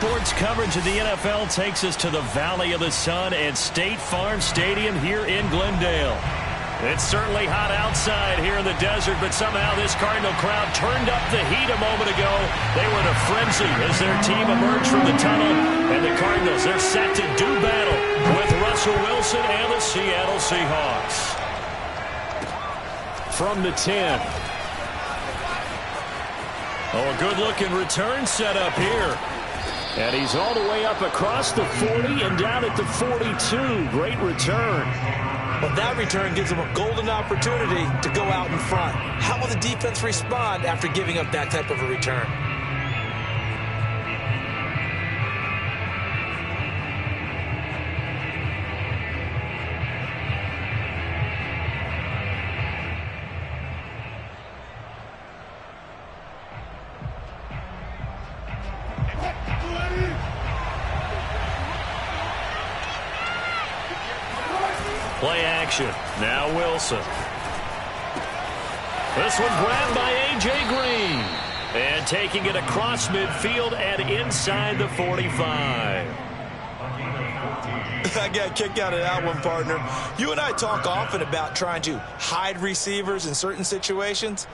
sports coverage of the NFL takes us to the Valley of the Sun and State Farm Stadium here in Glendale. It's certainly hot outside here in the desert, but somehow this Cardinal crowd turned up the heat a moment ago. They were in a frenzy as their team emerged from the tunnel, and the Cardinals, they're set to do battle with Russell Wilson and the Seattle Seahawks. From the 10. Oh, a good-looking return set up here. And he's all the way up across the 40 and down at the 42. Great return. Well, that return gives them a golden opportunity to go out in front. How will the defense respond after giving up that type of a return? Play action. Now Wilson. This one grabbed by A.J. Green. And taking it across midfield and inside the 45. I got a kick out of that one, partner. You and I talk often about trying to hide receivers in certain situations,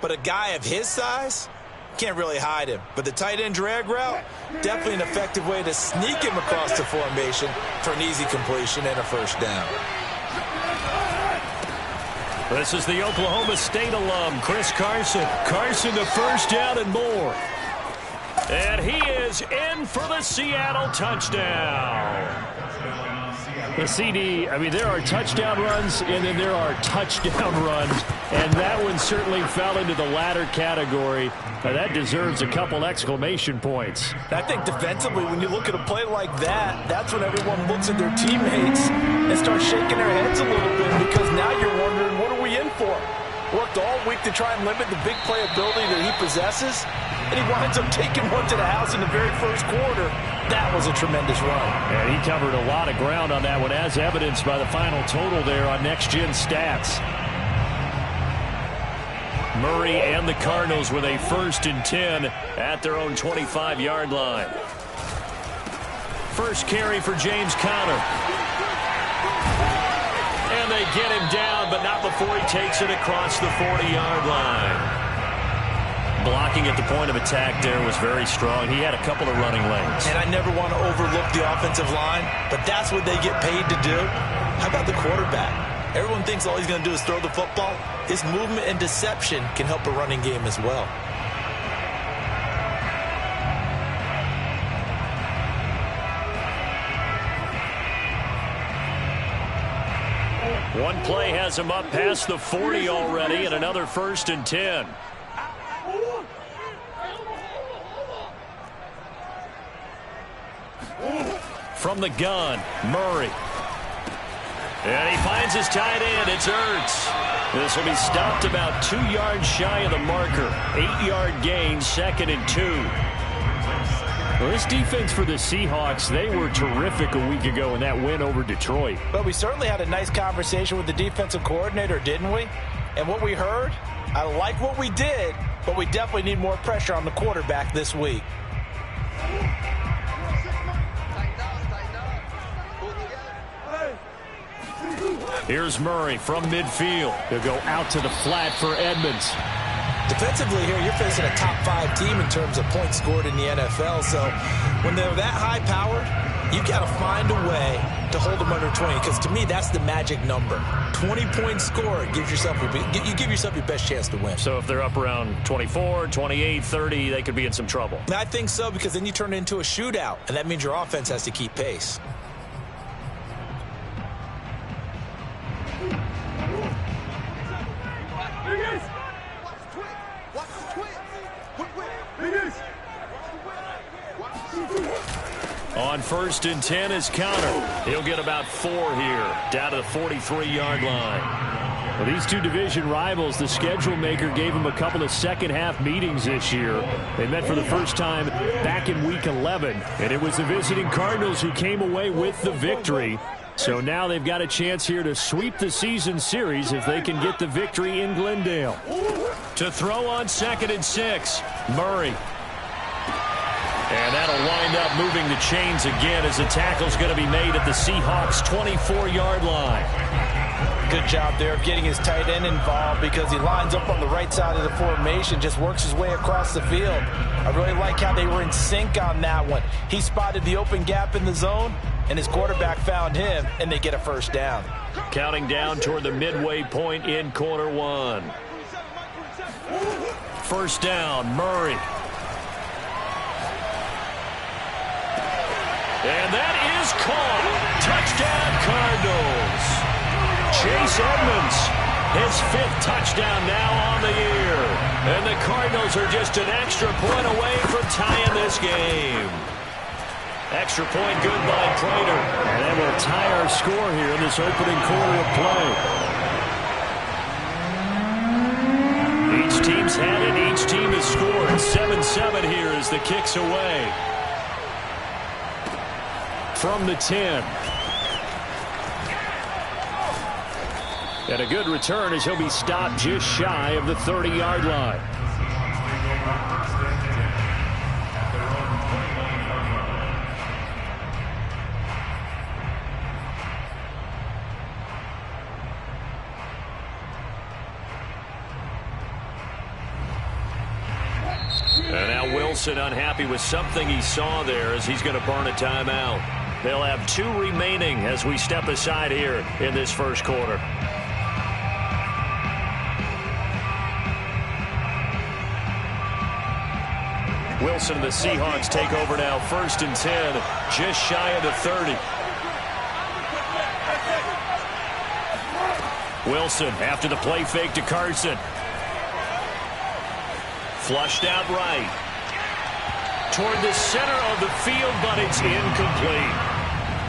but a guy of his size can't really hide him. But the tight end drag route, definitely an effective way to sneak him across the formation for an easy completion and a first down. This is the Oklahoma State alum, Chris Carson. Carson the first down and more. And he is in for the Seattle touchdown. The CD, I mean, there are touchdown runs and then there are touchdown runs. And that one certainly fell into the latter category. That deserves a couple exclamation points. I think defensively, when you look at a play like that, that's when everyone looks at their teammates and starts shaking their heads a little bit, because now you're wondering, what are we in for? Worked all week to try and limit the big play ability that he possesses, and he winds up taking one to the house in the very first quarter. That was a tremendous run. And he covered a lot of ground on that one, as evidenced by the final total there on Next Gen Stats. Murray and the Cardinals with a 1st and 10 at their own 25-yard line. First carry for James Conner. And they get him down, but not before he takes it across the 40-yard line. Blocking at the point of attack there was very strong. He had a couple of running lanes. And I never want to overlook the offensive line, but that's what they get paid to do. How about the quarterback? Everyone thinks all he's going to do is throw the football. His movement and deception can help a running game as well. One play has him up past the 40 already, and another 1st and 10. From the gun, Murray. And he finds his tight end. It's Ertz. This will be stopped about 2 yards shy of the marker. 8-yard gain, 2nd and 2. Well, this defense for the Seahawks, they were terrific a week ago in that win over Detroit. But we certainly had a nice conversation with the defensive coordinator, didn't we? And what we heard, I like what we did, but we definitely need more pressure on the quarterback this week. Here's Murray from midfield. He'll go out to the flat for Edmonds. Defensively here, you're facing a top 5 team in terms of points scored in the NFL. So when they're that high powered, you've got to find a way to hold them under 20. Because to me, that's the magic number. 20 points scored gives yourself you give yourself your best chance to win. So if they're up around 24, 28, 30, they could be in some trouble. I think so, because then you turn it into a shootout, and that means your offense has to keep pace. On 1st and 10 is Conner. He'll get about 4 here, down to the 43-yard line. Well, these two division rivals, the schedule maker gave them a couple of second-half meetings this year. They met for the first time back in Week 11, and it was the visiting Cardinals who came away with the victory. So now they've got a chance here to sweep the season series if they can get the victory in Glendale. To throw on 2nd and 6, Murray. And that'll wind up moving the chains again as the tackle's going to be made at the Seahawks' 24-yard line. Good job there of getting his tight end involved because he lines up on the right side of the formation, just works his way across the field. I really like how they were in sync on that one. He spotted the open gap in the zone, and his quarterback found him, and they get a first down. Counting down toward the midway point in quarter one. First down, Murray. And that is caught. Touchdown, Cardinals. Chase Edmonds, his 5th touchdown now on the year. And the Cardinals are just an extra point away from tying this game. Extra point good by Prater. And that will tie our score here in this opening quarter of play. Each team's had it. Each team has scored. 7-7 here as the kick's away. From the 10. And a good return as he'll be stopped just shy of the 30-yard line. And now Wilson unhappy with something he saw there as he's going to burn a timeout. They'll have 2 remaining as we step aside here in this first quarter. Wilson and the Seahawks take over now, 1st and 10, just shy of the 30. Wilson after the play fake to Carson. Flushed out right. Toward the center of the field, but it's incomplete.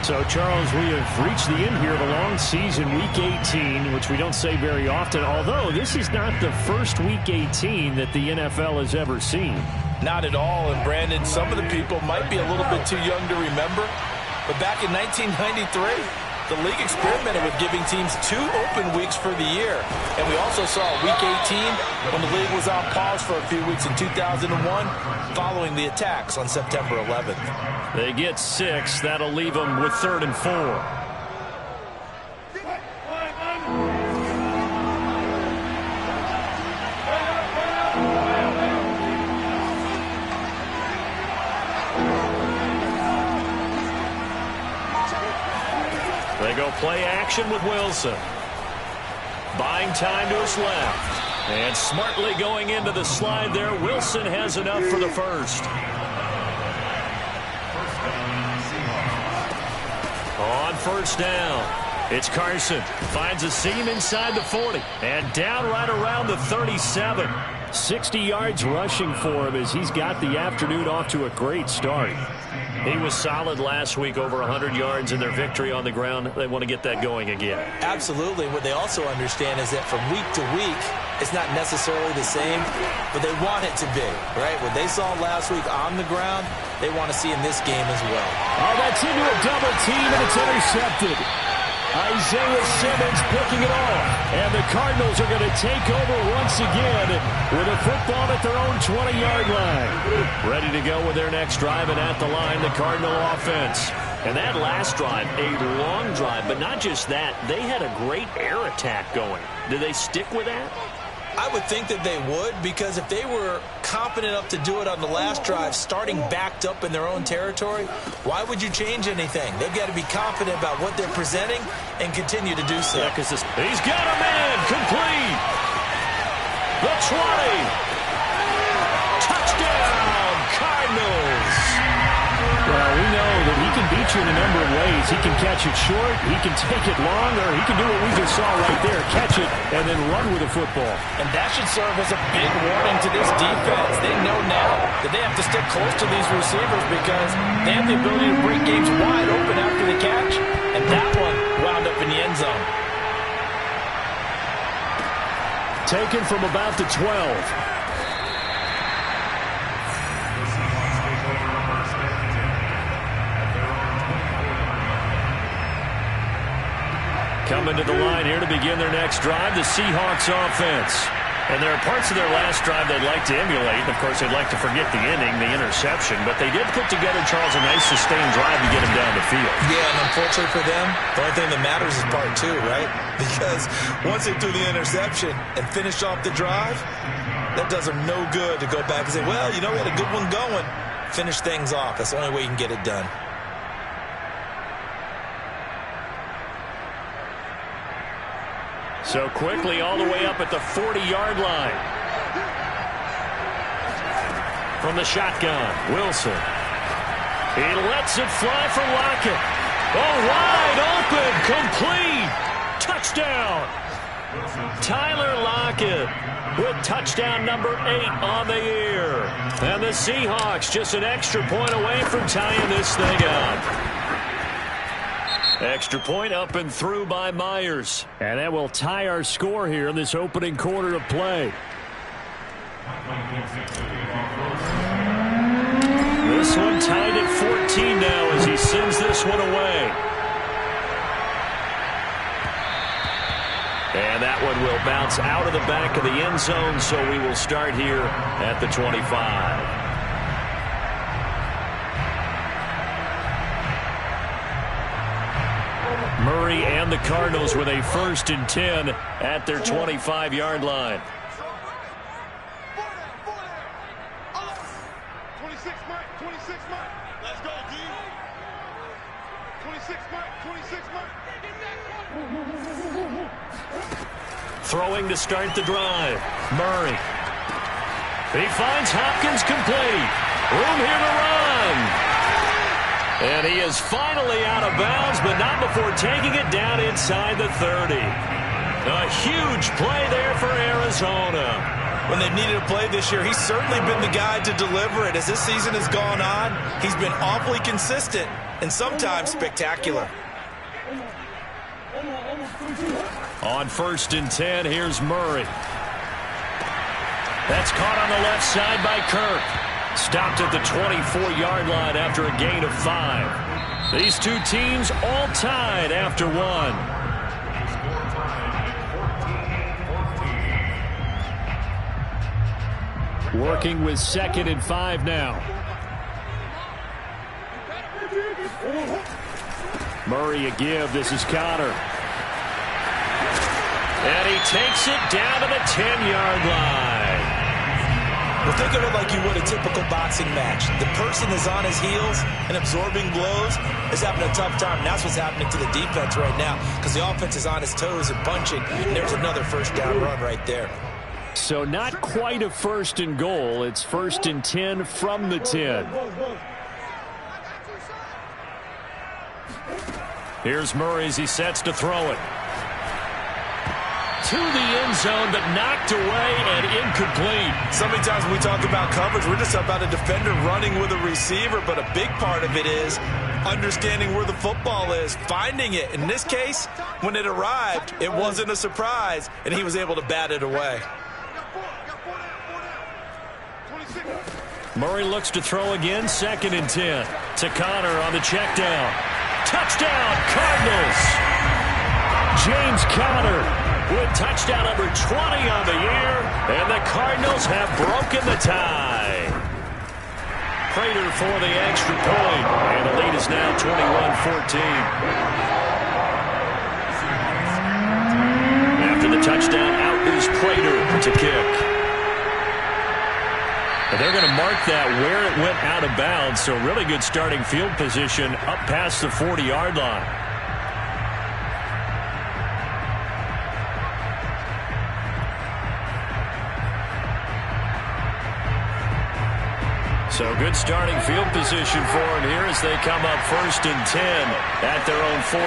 So, Charles, we have reached the end here of a long season, Week 18, which we don't say very often, although this is not the first Week 18 that the NFL has ever seen. Not at all, and Brandon, some of the people might be a little bit too young to remember, but back in 1993, the league experimented with giving teams 2 open weeks for the year. And we also saw Week 18 when the league was on pause for a few weeks in 2001 following the attacks on September 11th. They get 6. That'll leave them with 3rd and 4. They go play action with Wilson. Buying time to his left. And smartly going into the slide there. Wilson has enough for the first. On first down, it's Carson. Finds a seam inside the 40. And down right around the 37. 60 yards rushing for him as he's got the afternoon off to a great start. He was solid last week, over 100 yards in their victory on the ground. They want to get that going again. Absolutely. What they also understand is that from week to week, it's not necessarily the same, but they want it to be, right? What they saw last week on the ground, they want to see in this game as well. Oh, that's into a double team, and it's intercepted. Isaiah Simmons picking it off. And the Cardinals are going to take over once again with a football at their own 20-yard line. Ready to go with their next drive, and at the line, the Cardinal offense. And that last drive, a long drive, but not just that. They had a great air attack going. Do they stick with that? I would think that they would, because if they were competent enough to do it on the last drive, starting backed up in their own territory, why would you change anything? They've got to be confident about what they're presenting and continue to do so. Yeah, because he's got a man complete. The 20. Touchdown, Cardinals. Well, we know that he can beat you in a number of ways. He can catch it short, he can take it long, or he can do what we just saw right there, catch it and then run with the football. And that should serve as a big warning to this defense. They know now that they have to stick close to these receivers because they have the ability to break games wide open after the catch, and that one wound up in the end zone. Taken from about the 12. Coming to the line here to begin their next drive, the Seahawks offense. And there are parts of their last drive they'd like to emulate. And, of course, they'd like to forget the inning, the interception. But they did put together, Charles, a nice sustained drive to get him down the field. Yeah, and unfortunately for them, the only thing that matters is part two, right? Because once they threw the interception and finished off the drive, that does them no good to go back and say, well, you know, we had a good one going. Finish things off. That's the only way you can get it done. So quickly all the way up at the 40-yard line. From the shotgun, Wilson. He lets it fly for Lockett. Oh, wide open, complete. Touchdown. Tyler Lockett with touchdown number 8 on the year. And the Seahawks just an extra point away from tying this thing up. Extra point up and through by Myers. And that will tie our score here in this opening quarter of play. This one tied at 14 now as he sends this one away. And that one will bounce out of the back of the end zone, so we will start here at the 25. Murray and the Cardinals with a 1st and 10 at their 25-yard line. 26 Mike, 26 Mike. Let's go, D. 26 Mike, 26 Mike. Throwing to start the drive. Murray. He finds Hopkins complete. Room here to run. And he is finally out of bounds, but not before taking it down inside the 30. A huge play there for Arizona. When they've needed a play this year, he's certainly been the guy to deliver it. As this season has gone on, he's been awfully consistent and sometimes spectacular. On 1st and 10, here's Murray. That's caught on the left side by Kirk. Stopped at the 24-yard line after a gain of 5. These two teams all tied after 1. Working with 2nd and 5 now. Murray a give. This is Connor. And he takes it down to the 10-yard line. Well, think of it like you would a typical boxing match. The person is on his heels and absorbing blows is having a tough time. And that's what's happening to the defense right now because the offense is on his toes and punching. And there's another 1st down run right there. So not quite a 1st and goal. It's 1st and 10 from the 10. Here's Murray as he sets to throw it. To the end zone, but knocked away and incomplete. So many times when we talk about coverage, we're just about a defender running with a receiver, but a big part of it is understanding where the football is, finding it. In this case, when it arrived, it wasn't a surprise, and he was able to bat it away. Murray looks to throw again, 2nd and 10. To Connor on the check down. Touchdown, Cardinals! James Conner with touchdown number 20 on the year, and the Cardinals have broken the tie. Prater for the extra point, and the lead is now 21-14. After the touchdown, out is Prater to kick. But they're going to mark that where it went out of bounds, so really good starting field position up past the 40-yard line. So good starting field position for them here as they come up 1st and 10 at their own 43.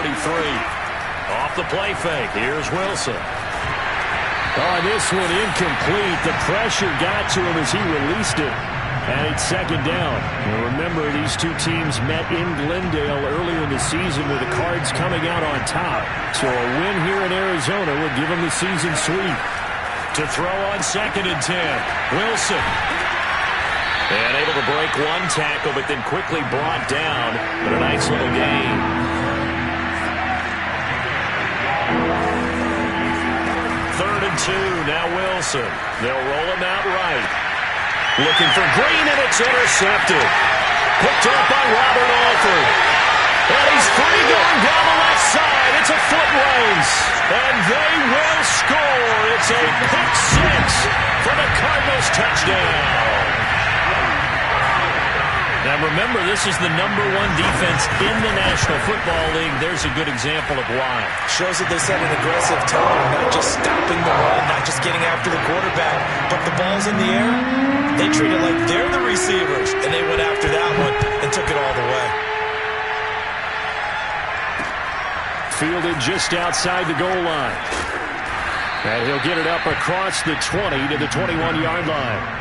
Off the play fake, here's Wilson. Oh, this one incomplete. The pressure got to him as he released it. And it's 2nd down. And remember, these two teams met in Glendale earlier in the season with the Cards coming out on top. So a win here in Arizona would give them the season sweep. To throw on 2nd and 10, Wilson. And able to break one tackle, but then quickly brought down. But a nice little gain. 3rd and 2. Now Wilson. They'll roll him out right. Looking for Green, and it's intercepted. Picked up by Robert Alford. And he's free going down the left side. It's a foot race. And they will score. It's a pick 6 for the Cardinals touchdown. Now remember, this is the #1 defense in the National Football League. There's a good example of why. Shows that they set an aggressive tone, not just stopping the run, not just getting after the quarterback, but the ball's in the air. They treat it like they're the receivers, and they went after that one and took it all the way. Fielded just outside the goal line. And he'll get it up across the 20 to the 21-yard line.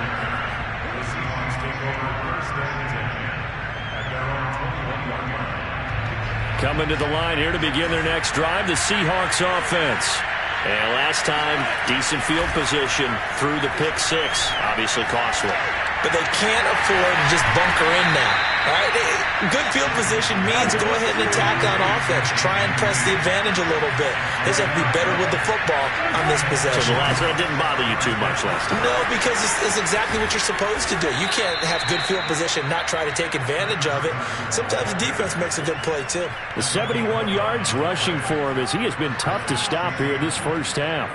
Coming to the line here to begin their next drive, the Seahawks offense. And last time, decent field position through the pick 6. Obviously costly. But they can't afford to just bunker in now. All right? Good field position means go ahead and attack on offense. Try and press the advantage a little bit. They just have to be better with the football on this possession. So the last one didn't bother you too much last time? No, because it's exactly what you're supposed to do. You can't have good field position, not try to take advantage of it. Sometimes the defense makes a good play, too. The 71 yards rushing for him as he has been tough to stop here this first half.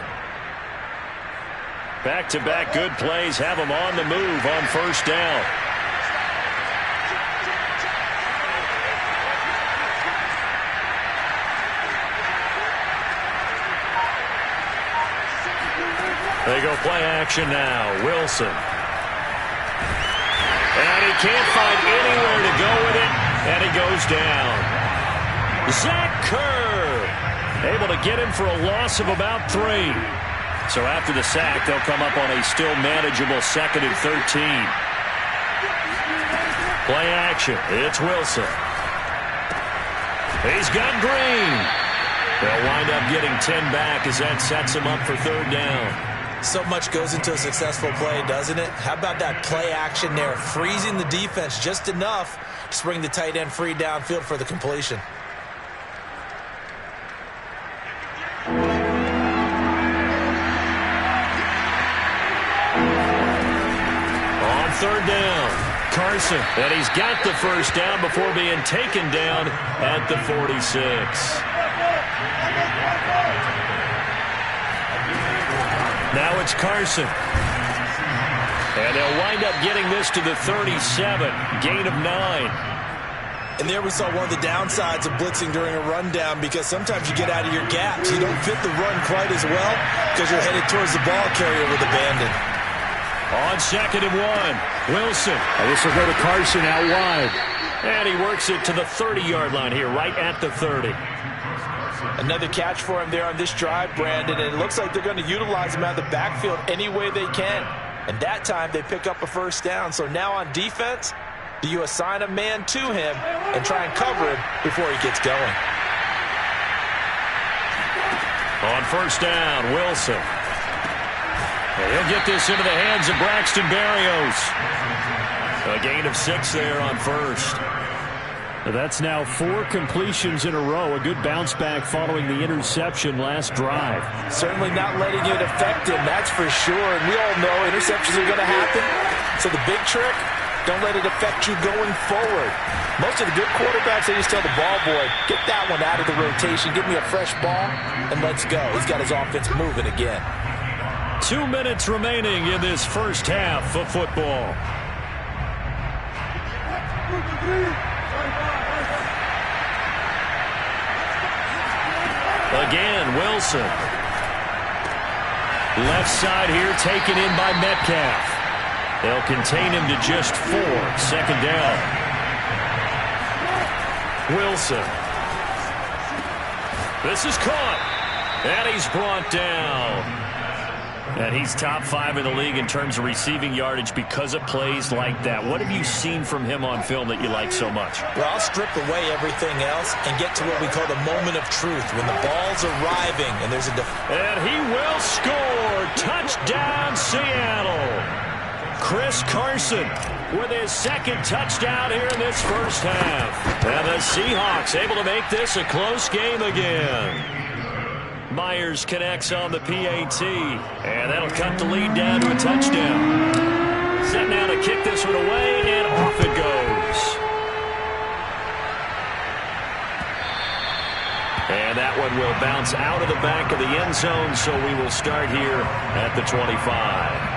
Back-to-back good plays have him on the move on first down. They go play action now. Wilson. And he can't find anywhere to go with it, and he goes down. Zach Kerr able to get him for a loss of about 3. So after the sack, they'll come up on a still manageable 2nd and 13. Play action. It's Wilson. He's got Green. They'll wind up getting 10 back as that sets him up for 3rd down. So much goes into a successful play, doesn't it? How about that play action there? Freezing the defense just enough to bring the tight end free downfield for the completion. On 3rd down, Carson. And he's got the first down before being taken down at the 46. Now it's Carson. And they'll wind up getting this to the 37. Gain of 9. And there we saw one of the downsides of blitzing during a rundown, because sometimes you get out of your gaps. You don't fit the run quite as well because you're headed towards the ball carrier with abandon. On 2nd and 1, Wilson. And this will go to Carson out wide. And he works it to the 30-yard line here, right at the 30. Another catch for him there on this drive, Brandon, and it looks like they're going to utilize him out of the backfield any way they can. And that time they pick up a first down. So now on defense, do you assign a man to him and try and cover him before he gets going? On first down, Wilson. And he'll get this into the hands of Braxton Berrios. A gain of 6 there on first. That's now 4 completions in a row. A good bounce back following the interception last drive. Certainly not letting it affect him, that's for sure. And we all know interceptions are going to happen. So the big trick, don't let it affect you going forward. Most of the good quarterbacks, they just tell the ball boy, get that one out of the rotation, give me a fresh ball, and let's go. He's got his offense moving again. 2 minutes remaining in this first half of football. Again, Wilson. Left side here taken in by Metcalf. They'll contain him to just 4. 2nd down. Wilson. This is caught. And he's brought down. And he's top 5 in the league in terms of receiving yardage because of plays like that. What have you seen from him on film that you like so much? Well, I'll strip away everything else and get to what we call the moment of truth, when the ball's arriving and there's a... And he will score! Touchdown, Seattle! Chris Carson with his 2nd touchdown here in this first half. And the Seahawks able to make this a close game again. Myers connects on the PAT, and that'll cut the lead down to a touchdown. Set now to kick this one away, and off it goes. And that one will bounce out of the back of the end zone, so we will start here at the 25.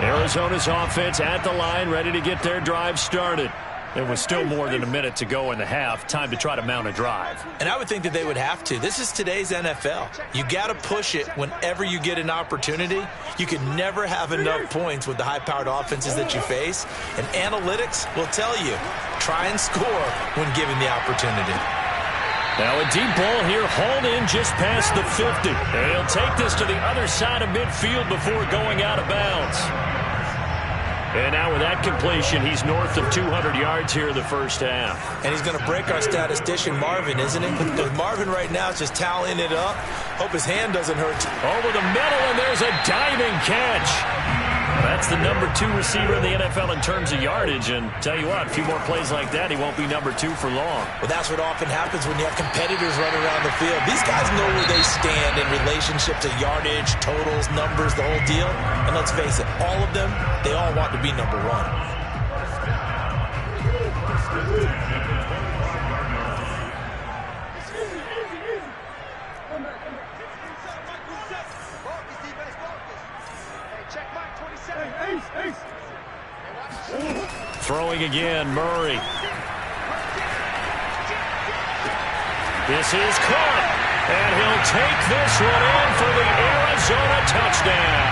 Arizona's offense at the line, ready to get their drive started. There was still more than a minute to go in the half. Time to try to mount a drive. And I would think that they would have to. This is today's NFL. You got to push it whenever you get an opportunity. You can never have enough points with the high-powered offenses that you face. And analytics will tell you, try and score when given the opportunity. Now a deep ball here, hauled in just past the 50. And he'll take this to the other side of midfield before going out of bounds. And now with that completion, he's north of 200 yards here in the first half. And he's going to break our statistician Marvin, isn't he? Because Marvin right now is just toweling it up. Hope his hand doesn't hurt. Over the middle, and there's a diving catch. That's the number 2 receiver in the NFL in terms of yardage. And tell you what, a few more plays like that, he won't be number 2 for long. Well, that's what often happens when you have competitors running around the field. These guys know where they stand in relationship to yardage, totals, numbers, the whole deal. And let's face it, all of them, they all want to be number 1. Throwing again, Murray. This is caught, and he'll take this one in for the Arizona touchdown.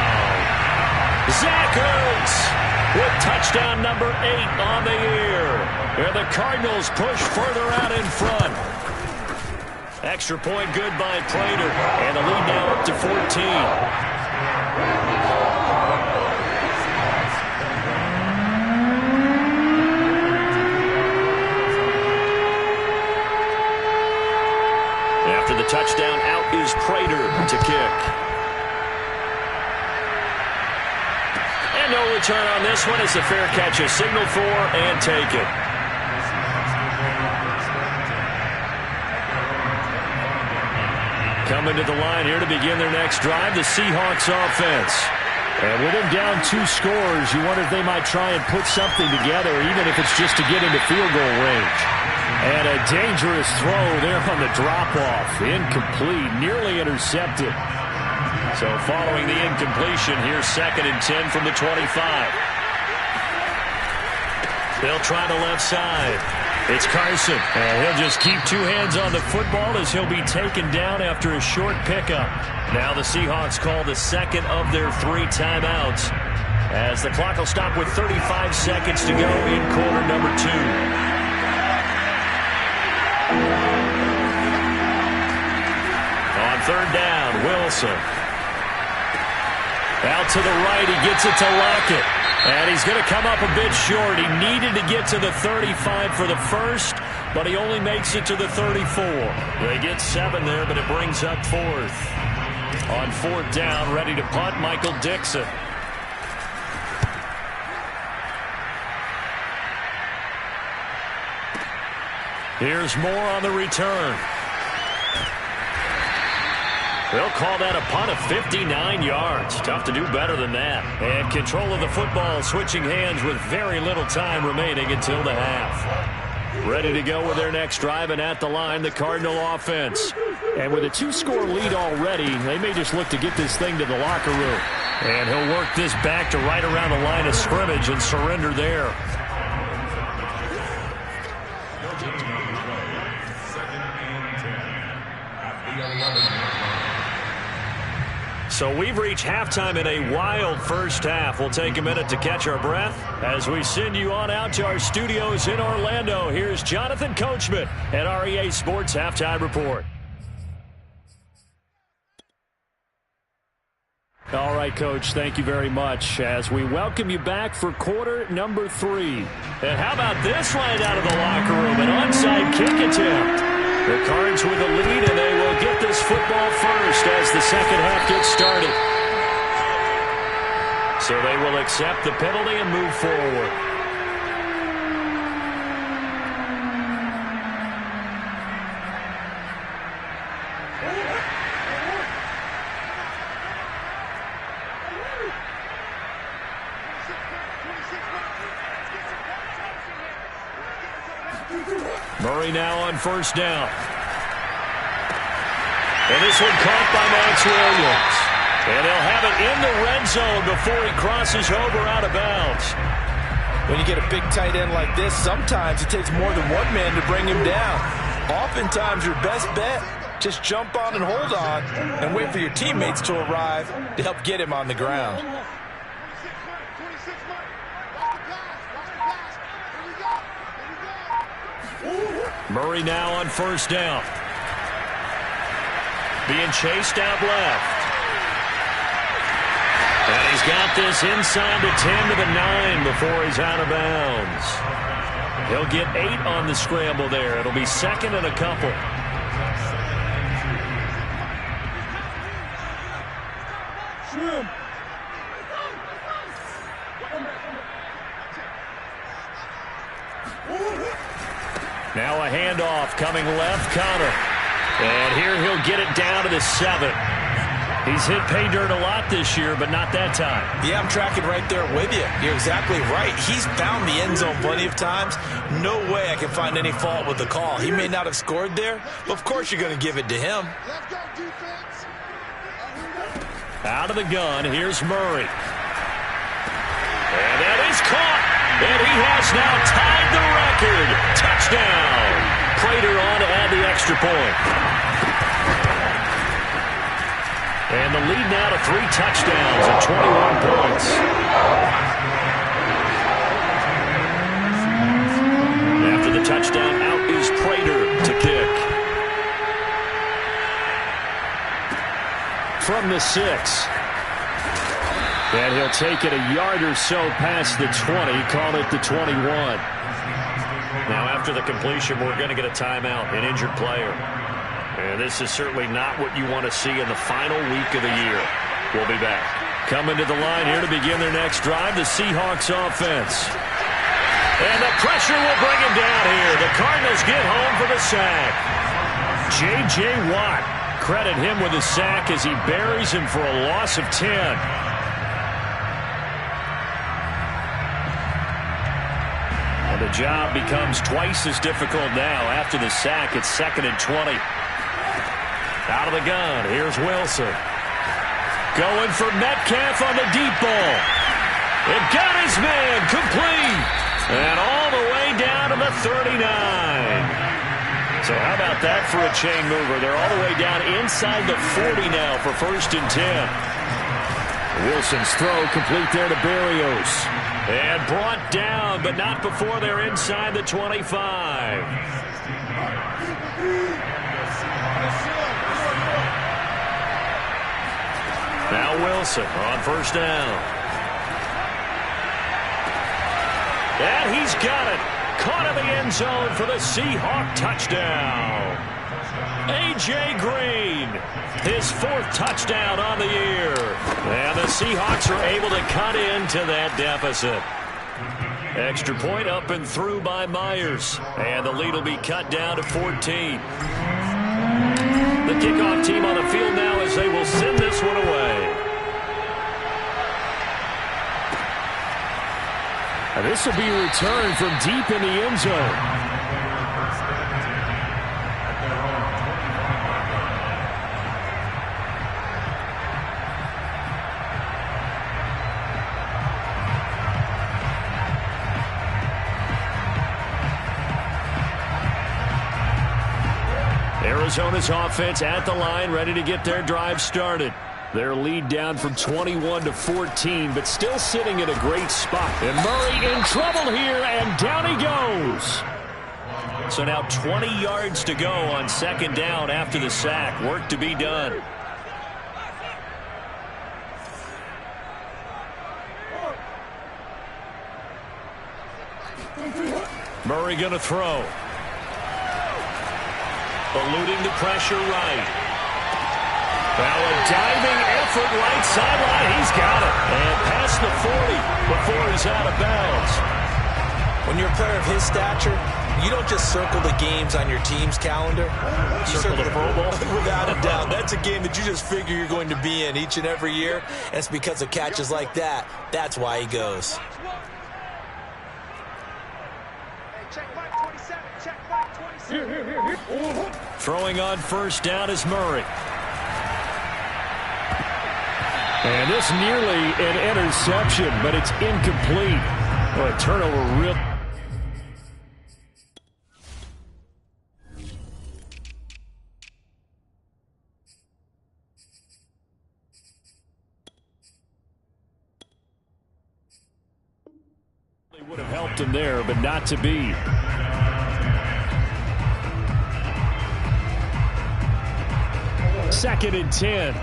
Zach Ertz with touchdown number 8 on the year. And the Cardinals push further out in front. Extra point good by Prater, and the lead now up to 14. After the touchdown, out is Prater to kick. And no return on this one. It's a fair catch, a signal for, and take it. Coming to the line here to begin their next drive, the Seahawks offense. And with them down 2 scores, you wonder if they might try and put something together, even if it's just to get into field goal range. And a dangerous throw there on the drop-off. Incomplete, nearly intercepted. So following the incompletion, here's 2nd and 10 from the 25. They'll try the left side. It's Carson, and he'll just keep 2 hands on the football as he'll be taken down after a short pickup. Now the Seahawks call the 2nd of their 3 timeouts as the clock will stop with 35 seconds to go in quarter number 2. On 3rd down, Wilson. Out to the right, he gets it to Lockett. And he's going to come up a bit short. He needed to get to the 35 for the first, but he only makes it to the 34. They get 7 there, but it brings up 4th. On 4th down, ready to punt, Michael Dixon. Here's Moore on the return. They'll call that a punt of 59 yards. Tough to do better than that. And control of the football, switching hands with very little time remaining until the half. Ready to go with their next drive, and at the line, the Cardinal offense. And with a 2-score lead already, they may just look to get this thing to the locker room. And he'll work this back to right around the line of scrimmage and surrender there. So we've reached halftime in a wild first half. We'll take a minute to catch our breath as we send you on out to our studios in Orlando. Here's Jonathan Coachman at REA Sports Halftime Report. All right, Coach, thank you very much as we welcome you back for quarter number 3. And how about this right out of the locker room? An onside kick attempt. The Cards with the lead, and they will get this football first as the second half gets started. So they will accept the penalty and move forward. Murray now on first down. And this one caught by Max Williams. And they'll have it in the red zone before he crosses over out of bounds. When you get a big tight end like this, sometimes it takes more than one man to bring him down. Oftentimes, your best bet, just jump on and hold on and wait for your teammates to arrive to help get him on the ground. Murray now on first down. Being chased out left. And he's got this inside the 10 to the 9 before he's out of bounds. He'll get 8 on the scramble there. It'll be second and a couple. Now a handoff coming left, Connor. And here he'll get it down to the 7. He's hit pay dirt a lot this year, but not that time. Yeah, I'm tracking right there with you. You're exactly right. He's found the end zone plenty of times. No way I can find any fault with the call. He may not have scored there, but of course you're going to give it to him. Let's go, defense. Out of the gun, here's Murray. And that is caught. And he has now tied the record. Touchdown. Prater on to add the extra point. And the lead now to 3 touchdowns at 21 points. After the touchdown, out is Prater to kick. From the 6. And he'll take it a yard or so past the 20, call it the 21. Now after the completion, we're going to get a timeout, an injured player. And this is certainly not what you want to see in the final week of the year. We'll be back. Coming to the line here to begin their next drive, the Seahawks offense. And the pressure will bring him down here. The Cardinals get home for the sack. J.J. Watt, credit him with a sack as he buries him for a loss of 10. And the job becomes twice as difficult now after the sack. It's second and 20. Out of the gun, here's Wilson. Going for Metcalf on the deep ball. It got his man complete. And all the way down to the 39. So how about that for a chain mover? They're all the way down inside the 40 now for first and 10. Wilson's throw complete there to Berrios. And brought down, but not before they're inside the 25. Now Wilson on first down. And he's got it. Caught in the end zone for the Seahawk touchdown. A.J. Green, his 4th touchdown on the year. And the Seahawks are able to cut into that deficit. Extra point up and through by Myers. And the lead will be cut down to 14. The kickoff team on the field now as they will send this one away. And this will be a return from deep in the end zone. Arizona's offense at the line, ready to get their drive started. Their lead down from 21 to 14, but still sitting at a great spot. And Murray in trouble here, and down he goes. So now 20 yards to go on second down after the sack. Work to be done. Murray going to throw. Eluding the pressure right. Now a diving effort right sideline. He's got it. And past the 40 before he's out of bounds. When you're a player of his stature, you don't just circle the games on your team's calendar. You circle the Pro Bowl. Without a doubt. That's a game that you just figure you're going to be in each and every year. And it's because of catches like that. That's why he goes. Throwing on first down is Murray. And this nearly an interception, but it's incomplete. Well, a turnover real. Would have helped him there, but not to be. Second and 10.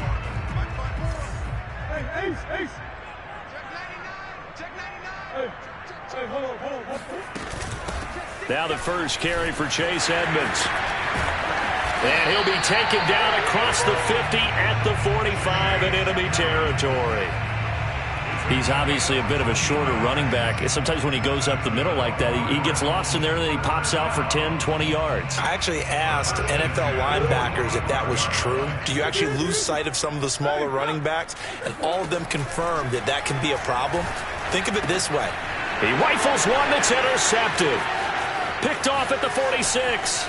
Now the first carry for Chase Edmonds. And he'll be taken down across the 50 at the 45 in enemy territory. He's obviously a bit of a shorter running back. Sometimes when he goes up the middle like that, he gets lost in there and then he pops out for 10, 20 yards. I actually asked NFL linebackers if that was true. Do you actually lose sight of some of the smaller running backs? And all of them confirmed that that can be a problem. Think of it this way. He rifles one that's intercepted. Picked off at the 46.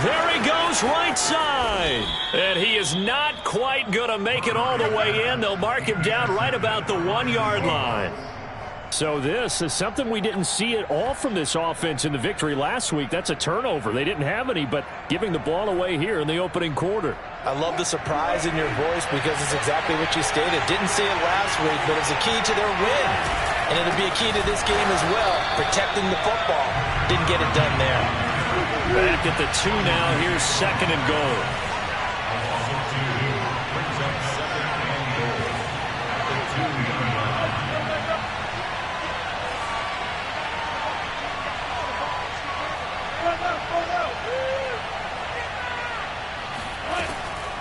There he goes right side. And he is not quite going to make it all the way in. They'll mark him down right about the 1-yard line. So this is something we didn't see at all from this offense in the victory last week. That's a turnover. They didn't have any, but giving the ball away here in the opening quarter. I love the surprise in your voice because it's exactly what you stated. Didn't see it last week, but it's a key to their win. And it'll be a key to this game as well, protecting the football. Didn't get it done there. Back at the 2 now. Here's second and goal.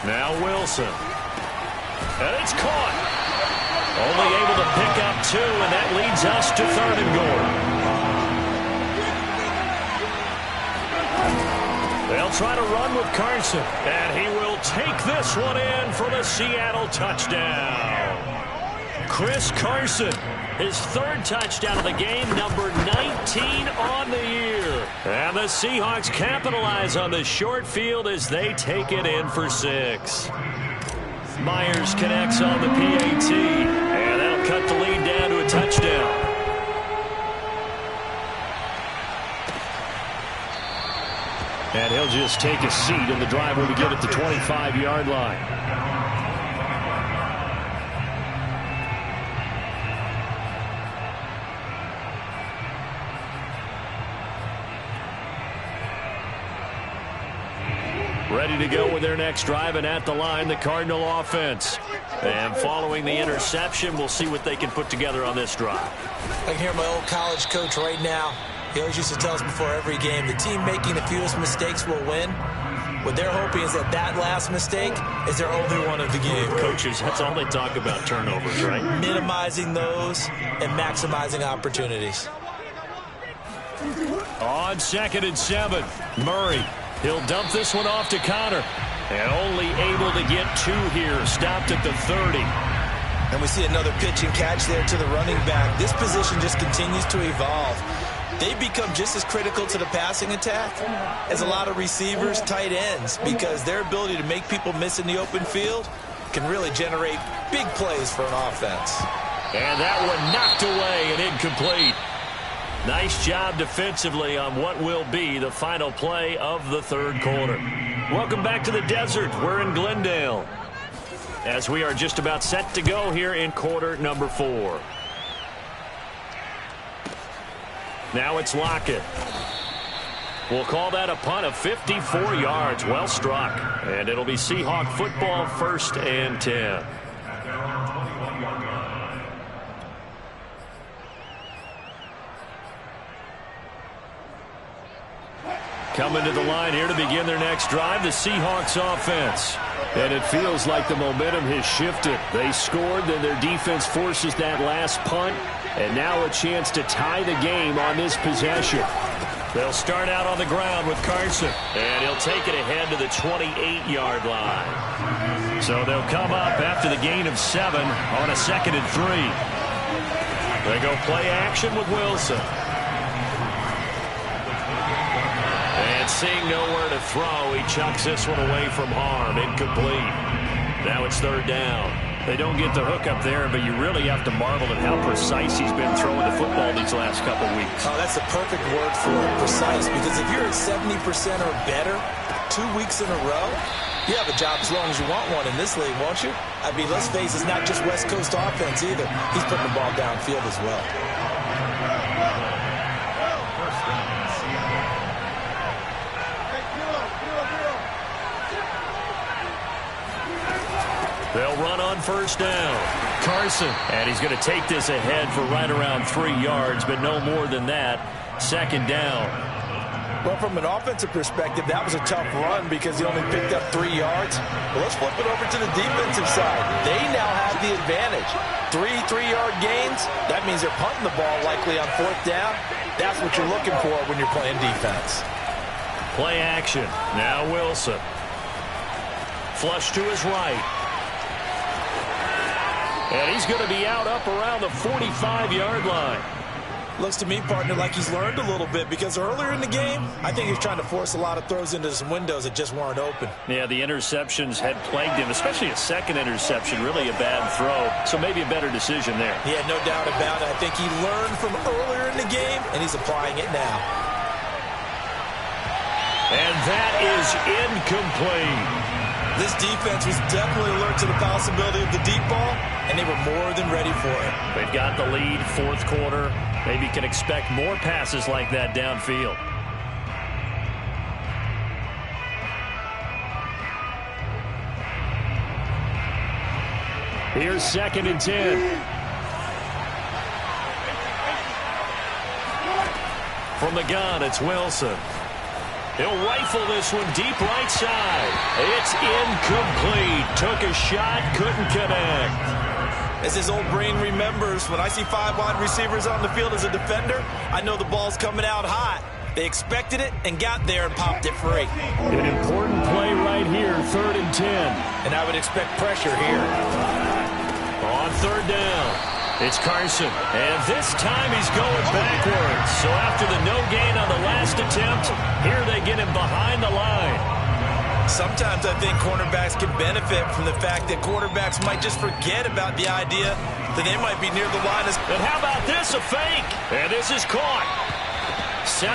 Now Wilson. And it's caught. Only able to pick up 2, and that leads us to third and goal. They'll try to run with Carson, and he will take this one in for the Seattle touchdown. Chris Carson, his 3rd touchdown of the game, number 19 on the year. And the Seahawks capitalize on the short field as they take it in for 6. Myers connects on the PAT, and that'll cut the lead down to a touchdown. And he'll just take a seat, and the drive will begin at the 25-yard line. Ready to go with their next drive, and at the line, the Cardinal offense. And following the interception, we'll see what they can put together on this drive. I can hear my old college coach right now. He always used to tell us before every game, the team making the fewest mistakes will win. What they're hoping is that that last mistake is their only one of the game. Coaches, that's all they talk about, turnovers, right? Minimizing those and maximizing opportunities. On 2nd and 7, Murray. He'll dump this one off to Connor. And only able to get 2 here, stopped at the 30. And we see another pitch and catch there to the running back. This position just continues to evolve. They become just as critical to the passing attack as a lot of receivers, tight ends, because their ability to make people miss in the open field can really generate big plays for an offense. And that one knocked away and incomplete. Nice job defensively on what will be the final play of the 3rd quarter. Welcome back to the desert. We're in Glendale, as we are just about set to go here in quarter number 4. Now it's Lockett. We'll call that a punt of 54 yards. Well struck. And it'll be Seahawk football, 1st and 10. Coming to the line here to begin their next drive, the Seahawks offense. And it feels like the momentum has shifted. They scored, then their defense forces that last punt. And now a chance to tie the game on this possession. They'll start out on the ground with Carson. And he'll take it ahead to the 28-yard line. So they'll come up after the gain of 7 on a 2nd and 3. They go play action with Wilson. And seeing nowhere to throw, he chucks this one away from harm. Incomplete. Now it's 3rd down. They don't get the hook up there, but you really have to marvel at how precise he's been throwing the football these last couple weeks. Oh, that's the perfect word for it, precise, because if you're at 70% or better 2 weeks in a row, you have a job as long as you want one in this league, won't you? I mean, let's face it, it's not just West Coast offense either. He's putting the ball downfield as well. They'll run on 1st down. Carson, and he's going to take this ahead for right around 3 yards, but no more than that. 2nd down. Well, from an offensive perspective, that was a tough run because he only picked up 3 yards. Well, let's flip it over to the defensive side. They now have the advantage. 3 3-yard gains, that means they're punting the ball likely on 4th down. That's what you're looking for when you're playing defense. Play action. Now Wilson. Flush to his right. And he's going to be out up around the 45-yard line. Looks to me, partner, like he's learned a little bit because earlier in the game, I think he was trying to force a lot of throws into some windows that just weren't open. Yeah, the interceptions had plagued him, especially a 2nd interception, really a bad throw. So maybe a better decision there. Yeah, no doubt about it. I think he learned from earlier in the game, and he's applying it now. And that is incomplete. This defense was definitely alert to the possibility of the deep ball, and they were more than ready for it. They've got the lead, 4th quarter. Maybe can expect more passes like that downfield. Here's 2nd and 10. From the gun, it's Wilson. He'll rifle this one deep right side. It's incomplete. Took a shot, couldn't connect. As his old brain remembers, when I see 5 wide receivers on the field as a defender, I know the ball's coming out hot. They expected it and got there and popped it free. An important play right here, 3rd and 10. And I would expect pressure here. On 3rd down. It's Carson, and this time he's going backwards. So after the no gain on the last attempt, here they get him behind the line. Sometimes I think cornerbacks can benefit from the fact that quarterbacks might just forget about the idea that they might be near the line. And how about this, a fake? And this is caught. 17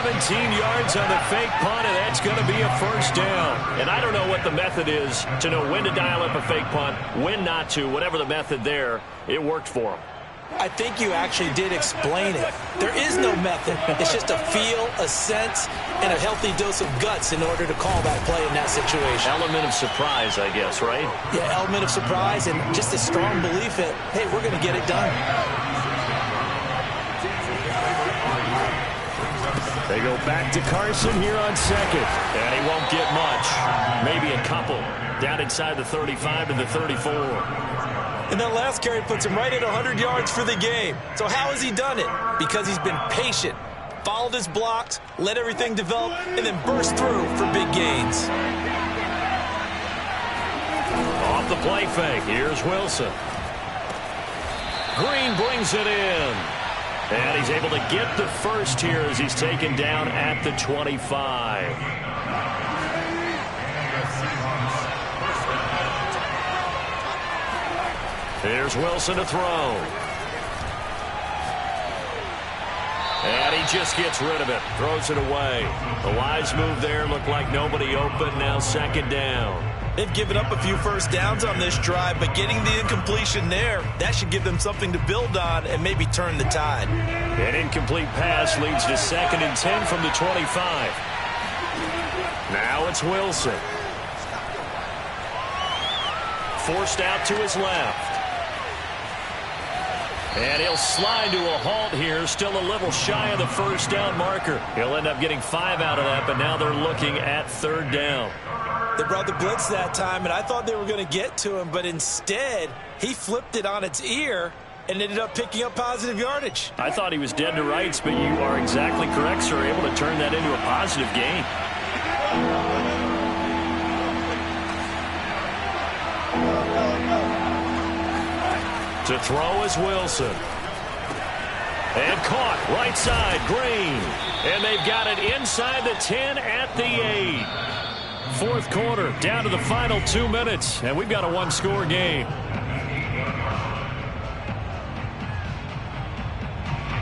yards on the fake punt, and that's going to be a 1st down. And I don't know what the method is to know when to dial up a fake punt, when not to. Whatever the method there, it worked for him. I think you actually did explain it. There is no method. It's just a feel, a sense, and a healthy dose of guts in order to call that play in that situation. Element of surprise, I guess, right? Yeah, element of surprise and just a strong belief that, hey, we're going to get it done. They go back to Carson here on 2nd. And he won't get much. Maybe a couple. Down inside the 35 to the 34. And that last carry puts him right at 100 yards for the game. So how has he done it? Because he's been patient, followed his blocks, let everything develop, and then burst through for big gains. Off the play fake, here's Wilson. Green brings it in. And he's able to get the first here as he's taken down at the 25. Here's Wilson to throw. And he just gets rid of it. Throws it away. A wise move there. Looked like nobody open. Now 2nd down. They've given up a few first downs on this drive, but getting the incompletion there, that should give them something to build on and maybe turn the tide. An incomplete pass leads to 2nd and 10 from the 25. Now it's Wilson. Forced out to his left. And he'll slide to a halt here, still a little shy of the 1st down marker. He'll end up getting 5 out of that, but now they're looking at 3rd down. They brought the blitz that time, and I thought they were going to get to him, but instead, he flipped it on its ear and ended up picking up positive yardage. I thought he was dead to rights, but you are exactly correct, sir. Able to turn that into a positive gain. To throw is Wilson. And caught right side, Green. And they've got it inside the 10 at the 8. Fourth quarter, down to the final 2 minutes, and we've got a one-score game.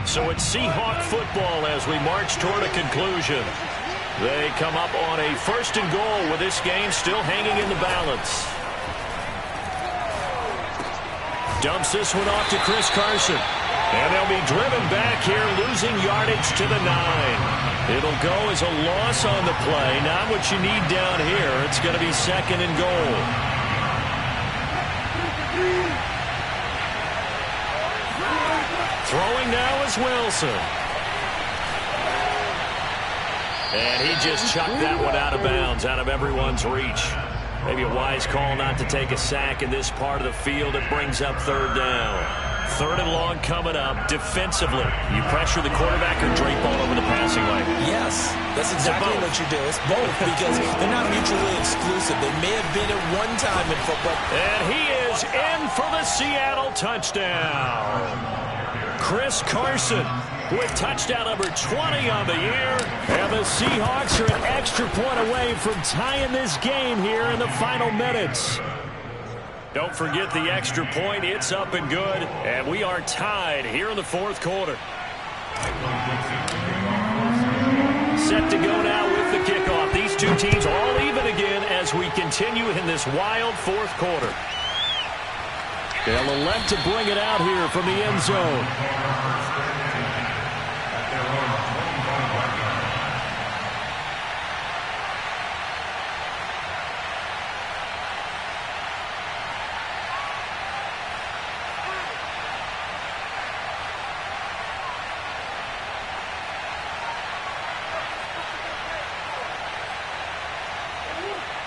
So it's Seahawk football as we march toward a conclusion. They come up on a 1st and goal with this game still hanging in the balance. Dumps this one off to Chris Carson. And they'll be driven back here, losing yardage to the 9. It'll go as a loss on the play. Not what you need down here. It's going to be 2nd and goal. Throwing now is Wilson. And he just chucked that one out of bounds, out of everyone's reach. Maybe a wise call not to take a sack in this part of the field. It brings up 3rd down. 3rd and long coming up. Defensively, you pressure the quarterback or drape all over the passing lane? Yes, that's exactly what you do. It's both because they're not mutually exclusive. They may have been at one time in football. And he is in for the Seattle touchdown. Chris Carson with touchdown number 20 on the year. And the Seahawks are an extra point away from tying this game here in the final minutes. Don't forget the extra point. It's up and good. And we are tied here in the 4th quarter. Set to go now with the kickoff. These two teams all even again as we continue in this wild 4th quarter. They'll elect to bring it out here from the end zone.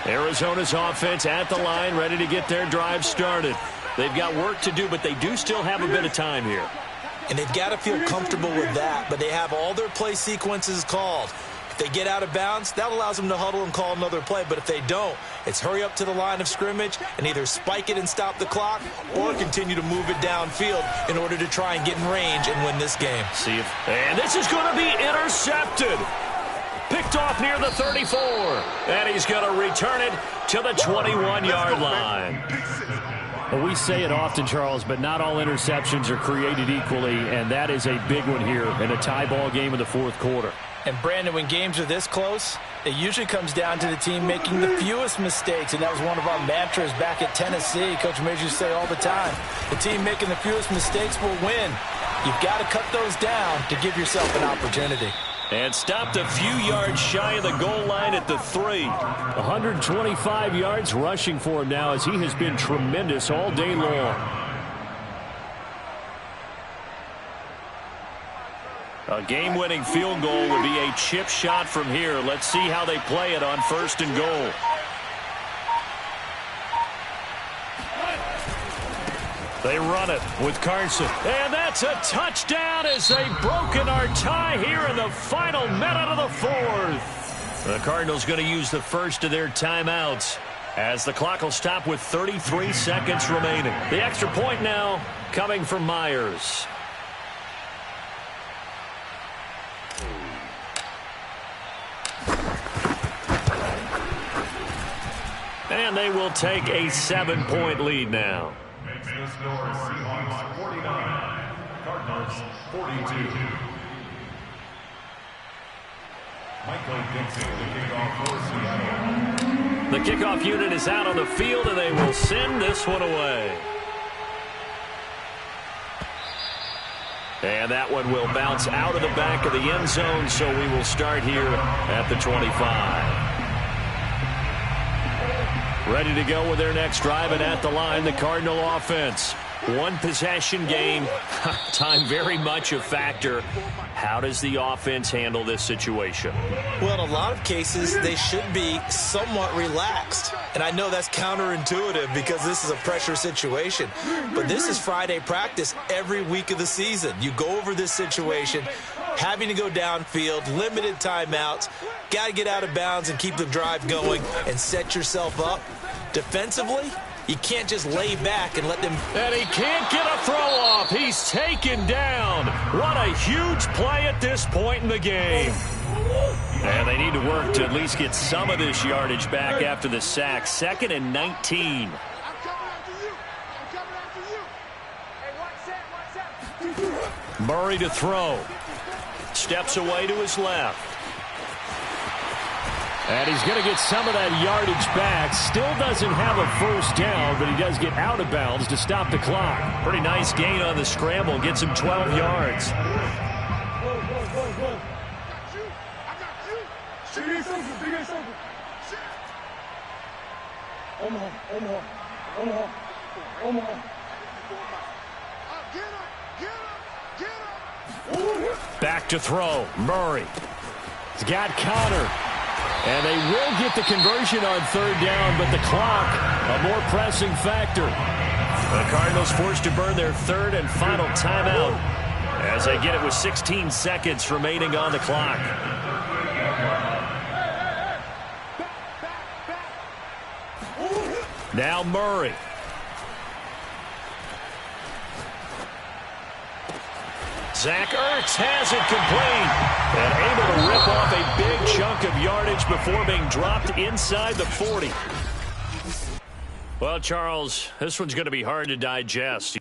Arizona's offense at the line, ready to get their drive started. They've got work to do, but they do still have a bit of time here. And they've got to feel comfortable with that, but they have all their play sequences called. If they get out of bounds, that allows them to huddle and call another play. But if they don't, it's hurry up to the line of scrimmage and either spike it and stop the clock or continue to move it downfield in order to try and get in range and win this game. And this is going to be intercepted. Picked off near the 34. And he's going to return it to the 21-yard line. Well, we say it often, Charles, but not all interceptions are created equally, and that is a big one here in a tie ball game in the 4th quarter. And, Brandon, when games are this close, it usually comes down to the team making the fewest mistakes, and that was one of our mantras back at Tennessee. Coach Major used to say all the time, the team making the fewest mistakes will win. You've got to cut those down to give yourself an opportunity. And stopped a few yards shy of the goal line at the 3. 125 yards rushing for him now as he has been tremendous all day long. A game-winning field goal would be a chip shot from here. Let's see how they play it on 1st and goal. They run it with Carson. And that's a touchdown as they've broken our tie here in the final minute of the 4th. The Cardinals going to use the first of their timeouts as the clock will stop with 33 seconds remaining. The extra point now coming from Myers. And they will take a 7-point lead now. The score is Seahawks 49, Cardinals 42. Michael Dixon, the kickoff for Seattle. The kickoff unit is out on the field, and they will send this one away. And that one will bounce out of the back of the end zone, so we will start here at the 25. Ready to go with their next drive, and at the line, the Cardinal offense. One possession game, time very much a factor. How does the offense handle this situation? Well, in a lot of cases, they should be somewhat relaxed. And I know that's counterintuitive because this is a pressure situation. But this is Friday practice every week of the season. You go over this situation, having to go downfield, limited timeouts, got to get out of bounds and keep the drive going and set yourself up. Defensively, you can't just lay back and let them... And he can't get a throw off. He's taken down. What a huge play at this point in the game. And they need to work to at least get some of this yardage back after the sack. 2nd and 19. Murray to throw. Steps away to his left. And he's going to get some of that yardage back. Still doesn't have a first down, but he does get out of bounds to stop the clock. Pretty nice gain on the scramble. Gets him 12 yards. Back to throw. Murray. He's got Connor. And they will get the conversion on 3rd down, but the clock, a more pressing factor. The Cardinals forced to burn their 3rd and final timeout as they get it with 16 seconds remaining on the clock. Now Murray. Zach Ertz has it complete and able to rip off a big chunk of yardage before being dropped inside the 40. Well, Charles, this one's going to be hard to digest.